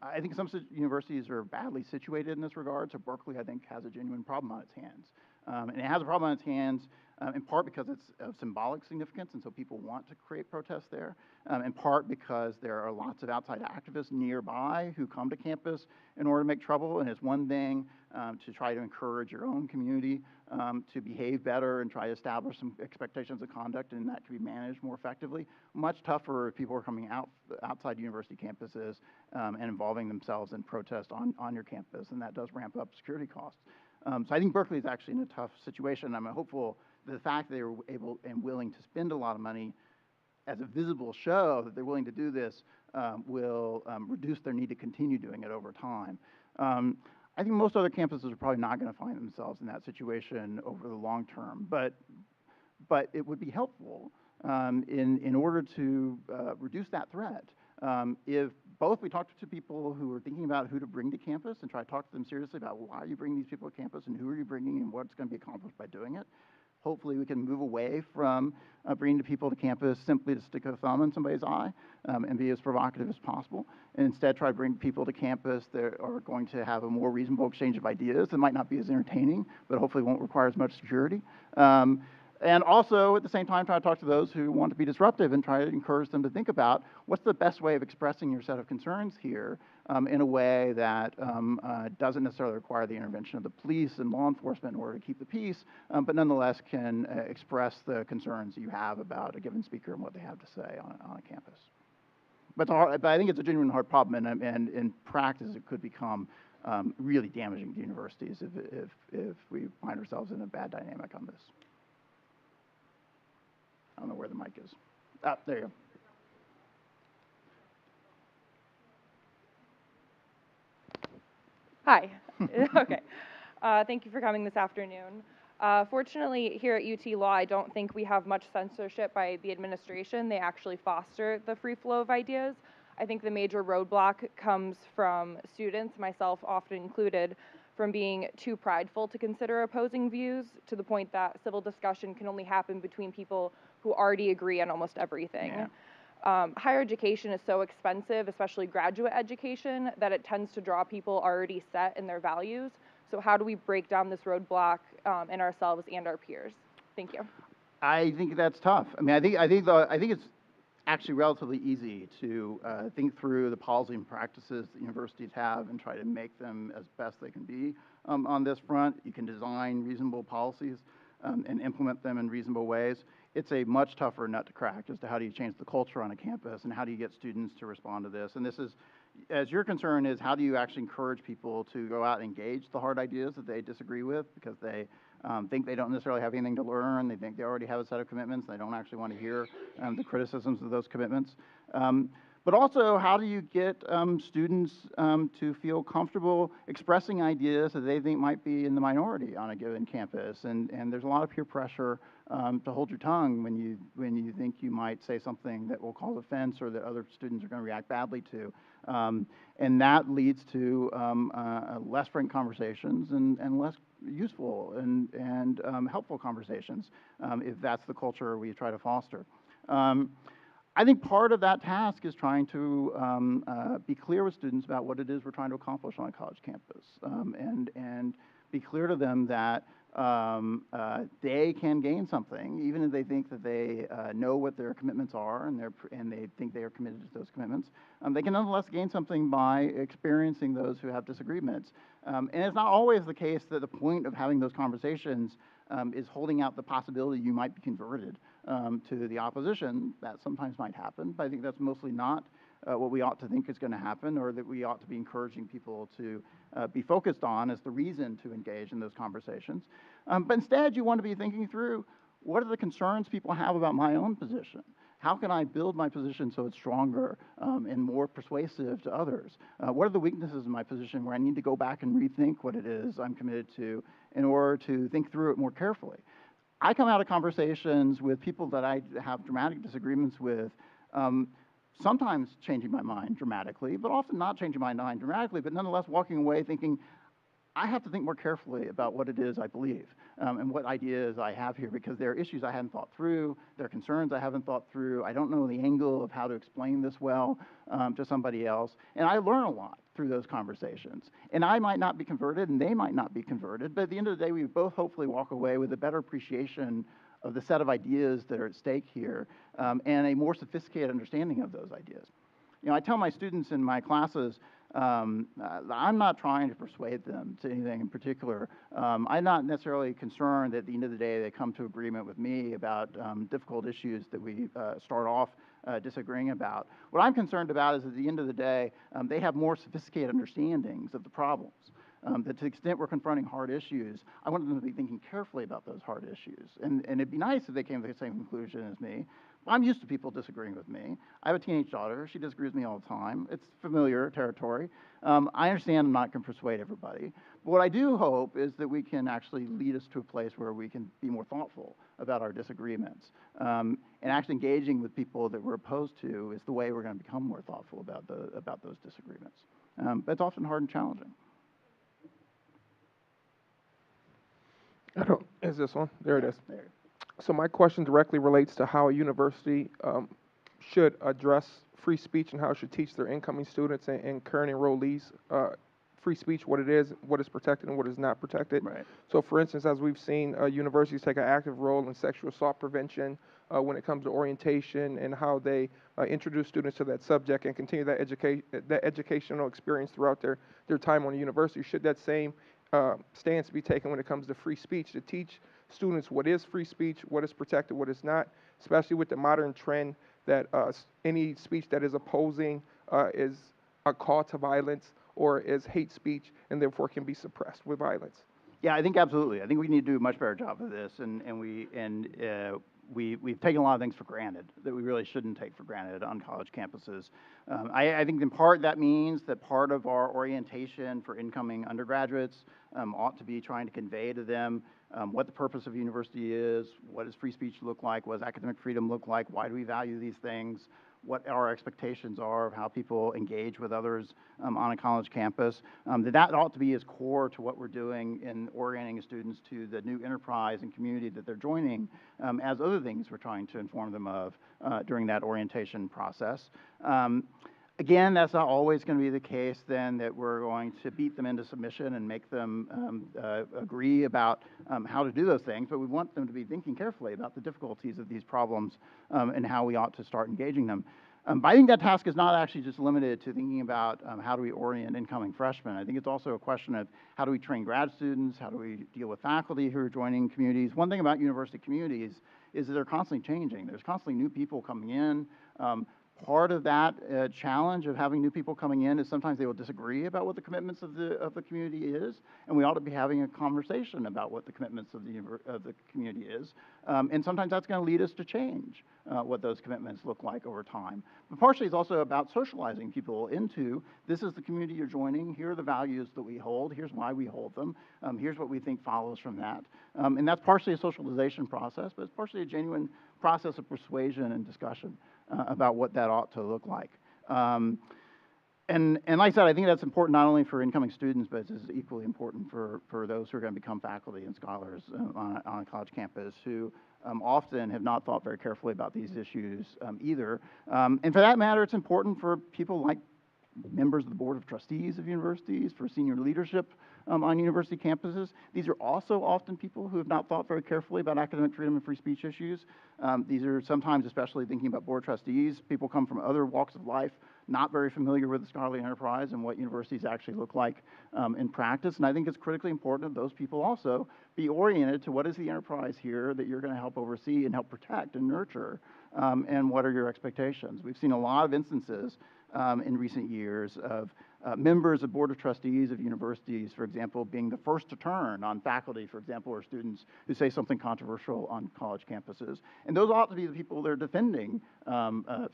I think some universities are badly situated in this regard. So Berkeley, I think, has a genuine problem on its hands. And it has a problem on its hands in part because it's of symbolic significance, and so people want to create protests there, in part because there are lots of outside activists nearby who come to campus in order to make trouble, and it's one thing to try to encourage your own community to behave better and try to establish some expectations of conduct, and that can be managed more effectively. Much tougher if people are coming outside university campuses and involving themselves in protest on your campus, and that does ramp up security costs. So I think Berkeley is actually in a tough situation. I'm hopeful that the fact that they were able and willing to spend a lot of money as a visible show that they're willing to do this will reduce their need to continue doing it over time. I think most other campuses are probably not going to find themselves in that situation over the long term, but it would be helpful in order to reduce that threat. If both we talk to people who are thinking about who to bring to campus and try to talk to them seriously about why are you bringing these people to campus and who are you bringing and what's going to be accomplished by doing it. Hopefully we can move away from bringing the people to campus simply to stick a thumb in somebody's eye and be as provocative as possible, and instead try to bring people to campus that are going to have a more reasonable exchange of ideas that might not be as entertaining, but hopefully won't require as much security. And also, at the same time, try to talk to those who want to be disruptive and try to encourage them to think about what's the best way of expressing your set of concerns here in a way that doesn't necessarily require the intervention of the police and law enforcement in order to keep the peace, but nonetheless can express the concerns you have about a given speaker and what they have to say on a campus. But I think it's a genuine hard problem, and in practice, it could become really damaging to universities if we find ourselves in a bad dynamic on this. I don't know where the mic is. Ah, there you go. Hi. Okay. Thank you for coming this afternoon. Fortunately, here at UT Law, I don't think we have much censorship by the administration. They actually foster the free flow of ideas. I think the major roadblock comes from students, myself often included, from being too prideful to consider opposing views, to the point that civil discussion can only happen between people who already agree on almost everything. Yeah. Higher education is so expensive, especially graduate education, that it tends to draw people already set in their values. So how do we break down this roadblock in ourselves and our peers? Thank you. I think that's tough. I mean, I think it's actually relatively easy to think through the policy and practices that universities have and try to make them as best they can be on this front. You can design reasonable policies and implement them in reasonable ways. it's a much tougher nut to crack as to how do you change the culture on a campus and how do you get students to respond to this. And this is, as your concern is, how do you actually encourage people to go out and engage the hard ideas that they disagree with because they think they don't necessarily have anything to learn, they think they already have a set of commitments, they don't actually want to hear the criticisms of those commitments. But also, how do you get students to feel comfortable expressing ideas that they think might be in the minority on a given campus? And there's a lot of peer pressure to hold your tongue when you think you might say something that will cause offense or that other students are going to react badly to. And that leads to less frank conversations and less useful and helpful conversations if that's the culture we try to foster. I think part of that task is trying to be clear with students about what it is we're trying to accomplish on a college campus, and be clear to them that they can gain something, even if they think that they know what their commitments are and they think they are committed to those commitments. They can nonetheless gain something by experiencing those who have disagreements. And it's not always the case that the point of having those conversations is holding out the possibility you might be converted to the opposition. That sometimes might happen, but I think that's mostly not what we ought to think is going to happen, or that we ought to be encouraging people to be focused on as the reason to engage in those conversations. But instead, you want to be thinking through, what are the concerns people have about my own position? How can I build my position so it's stronger and more persuasive to others? What are the weaknesses in my position where I need to go back and rethink what it is I'm committed to in order to think through it more carefully? I come out of conversations with people that I have dramatic disagreements with, sometimes changing my mind dramatically, but often not changing my mind dramatically, but nonetheless walking away thinking, I have to think more carefully about what it is I believe and what ideas I have here, because there are issues I hadn't thought through, there are concerns I haven't thought through, I don't know the angle of how to explain this well to somebody else, and I learn a lot through those conversations. And I might not be converted, and they might not be converted, but at the end of the day, we both hopefully walk away with a better appreciation of the set of ideas that are at stake here, and a more sophisticated understanding of those ideas. You know, I tell my students in my classes, I'm not trying to persuade them to anything in particular. I'm not necessarily concerned that at the end of the day they come to agreement with me about difficult issues that we start off disagreeing about. What I'm concerned about is at the end of the day, they have more sophisticated understandings of the problems. That to the extent we're confronting hard issues, I want them to be thinking carefully about those hard issues. And it'd be nice if they came to the same conclusion as me. I'm used to people disagreeing with me. I have a teenage daughter. She disagrees with me all the time. It's familiar territory. I understand I'm not going to persuade everybody. But what I do hope is that we can actually lead us to a place where we can be more thoughtful about our disagreements. And actually engaging with people that we're opposed to is the way we're going to become more thoughtful about those disagreements. But it's often hard and challenging. Is this one? There it is. There. So my question directly relates to how a university should address free speech and how it should teach their incoming students and current enrollees free speech, what it is, what is protected and what is not protected. Right. So for instance, as we've seen, universities take an active role in sexual assault prevention when it comes to orientation and how they introduce students to that subject and continue that educational experience throughout their time on the university. Should that same stance be taken when it comes to free speech, to teach students what is free speech, what is protected, what is not, especially with the modern trend that any speech that is opposing is a call to violence or is hate speech and therefore can be suppressed with violence. Yeah, I think absolutely. I think we need to do a much better job of this, and we've taken a lot of things for granted that we really shouldn't take for granted on college campuses. I think in part that means that part of our orientation for incoming undergraduates ought to be trying to convey to them what the purpose of university is, what does free speech look like, what does academic freedom look like, why do we value these things, what our expectations are of how people engage with others on a college campus. That ought to be as core to what we're doing in orienting students to the new enterprise and community that they're joining as other things we're trying to inform them of during that orientation process. Again, that's not always going to be the case then that we're going to beat them into submission and make them agree about how to do those things, but we want them to be thinking carefully about the difficulties of these problems and how we ought to start engaging them. But I think that task is not actually just limited to thinking about how do we orient incoming freshmen. I think it's also a question of how do we train grad students, how do we deal with faculty who are joining communities. One thing about university communities is that they're constantly changing. There's constantly new people coming in. Part of that challenge of having new people coming in is sometimes they will disagree about what the commitments of the community is, and we ought to be having a conversation about what the commitments of the community is. And sometimes that's going to lead us to change what those commitments look like over time. But partially it's also about socializing people into, this is the community you're joining, here are the values that we hold, here's why we hold them, here's what we think follows from that. And that's partially a socialization process, but it's partially a genuine process of persuasion and discussion about what that ought to look like. And like I said, I think that's important not only for incoming students, but it's equally important for those who are going to become faculty and scholars on a college campus who often have not thought very carefully about these issues either. And for that matter, it's important for people like members of the Board of Trustees of universities, for senior leadership on university campuses. These are also often people who have not thought very carefully about academic freedom and free speech issues. These are sometimes, especially thinking about board trustees, people come from other walks of life, not very familiar with the scholarly enterprise and what universities actually look like in practice. And I think it's critically important that those people also be oriented to what is the enterprise here that you're going to help oversee and help protect and nurture, and what are your expectations. We've seen a lot of instances in recent years of members of Board of Trustees of universities, for example, being the first to turn on faculty, for example, or students who say something controversial on college campuses. And those ought to be the people that are defending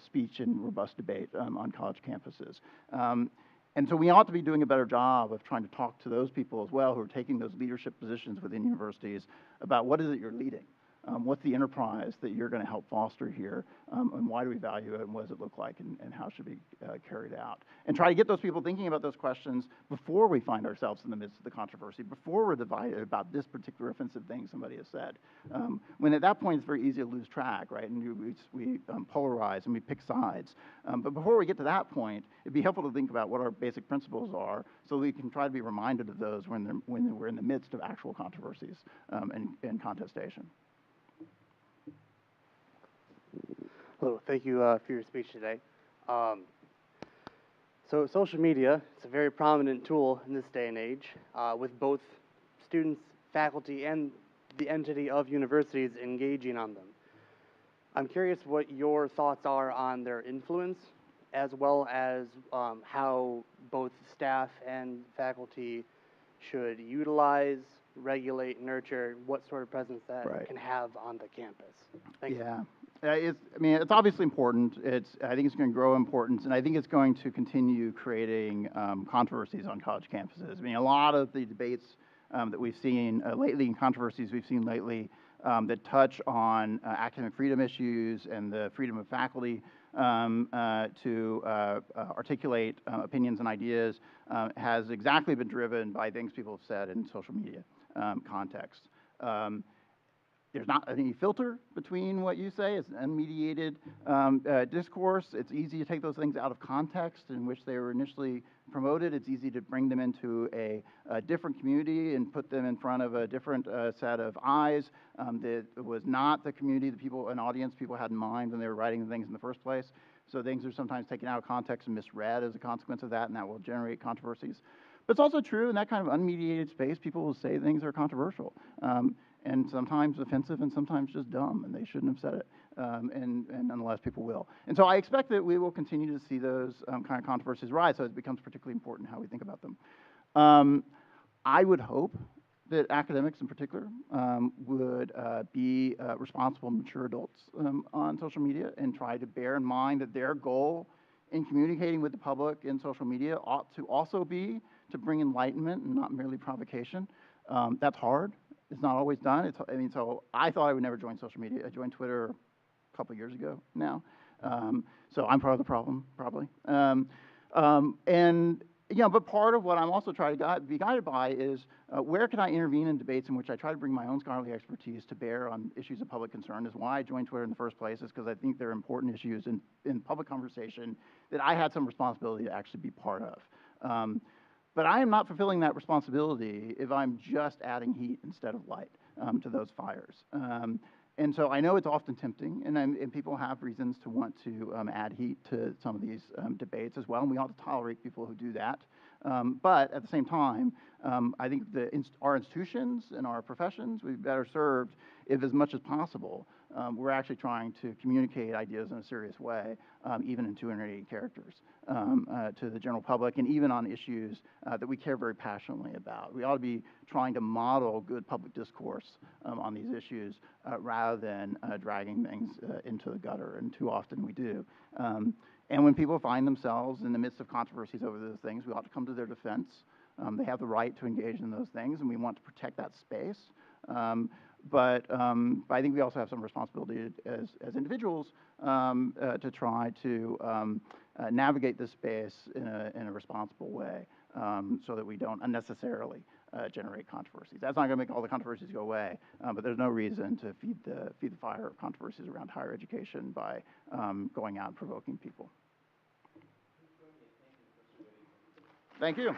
speech and robust debate on college campuses. And so we ought to be doing a better job of trying to talk to those people as well who are taking those leadership positions within universities about what is it you're leading. What's the enterprise that you're going to help foster here, and why do we value it, and what does it look like, and how should it be carried out? And try to get those people thinking about those questions before we find ourselves in the midst of the controversy, before we're divided about this particular offensive thing somebody has said. When at that point it's very easy to lose track, right? And we polarize and we pick sides. But before we get to that point, it'd be helpful to think about what our basic principles are so we can try to be reminded of those when we're in the midst of actual controversies and contestation. Hello, thank you for your speech today. So social media is a very prominent tool in this day and age, with both students, faculty, and the entity of universities engaging on them. I'm curious what your thoughts are on their influence, as well as how both staff and faculty should utilize, regulate, nurture, what sort of presence that can have on the campus. Thank you. It's obviously important. I think it's going to grow in importance, and I think it's going to continue creating controversies on college campuses. I mean, a lot of the debates that we've seen lately, and controversies we've seen lately that touch on academic freedom issues and the freedom of faculty to articulate opinions and ideas has exactly been driven by things people have said in social media context. There's not any filter between what you say. It's an unmediated discourse. It's easy to take those things out of context in which they were initially promoted. It's easy to bring them into a different community and put them in front of a different set of eyes that was not the community, the people, an audience people had in mind when they were writing the things in the first place. So things are sometimes taken out of context and misread as a consequence of that, and that will generate controversies. But it's also true in that kind of unmediated space, people will say things that are controversial. And sometimes offensive and sometimes just dumb, and they shouldn't have said it, and nonetheless people will. And so I expect that we will continue to see those kind of controversies rise, so it becomes particularly important how we think about them. I would hope that academics in particular would be responsible, mature adults on social media and try to bear in mind that their goal in communicating with the public in social media ought to also be to bring enlightenment and not merely provocation. That's hard. It's not always done. So I thought I would never join social media. I joined Twitter a couple of years ago now. So I'm part of the problem, probably. But part of what I'm also trying to be guided by is where can I intervene in debates in which I try to bring my own scholarly expertise to bear on issues of public concern. Is why I joined Twitter in the first place, is because I think there are important issues in public conversation that I had some responsibility to actually be part of. But I am not fulfilling that responsibility if I'm just adding heat instead of light to those fires. And so I know it's often tempting, and people have reasons to want to add heat to some of these debates as well, and we ought to tolerate people who do that. But at the same time, I think our institutions and our professions would be better served if, as much as possible, we're actually trying to communicate ideas in a serious way, even in 280 characters, to the general public, and even on issues that we care very passionately about. We ought to be trying to model good public discourse on these issues rather than dragging things into the gutter, and too often we do. And when people find themselves in the midst of controversies over those things, we ought to come to their defense. They have the right to engage in those things, and we want to protect that space. But I think we also have some responsibility as individuals to try to navigate this space in a responsible way, so that we don't unnecessarily generate controversies. That's not going to make all the controversies go away, but there's no reason to feed the fire of controversies around higher education by going out and provoking people. Thank you.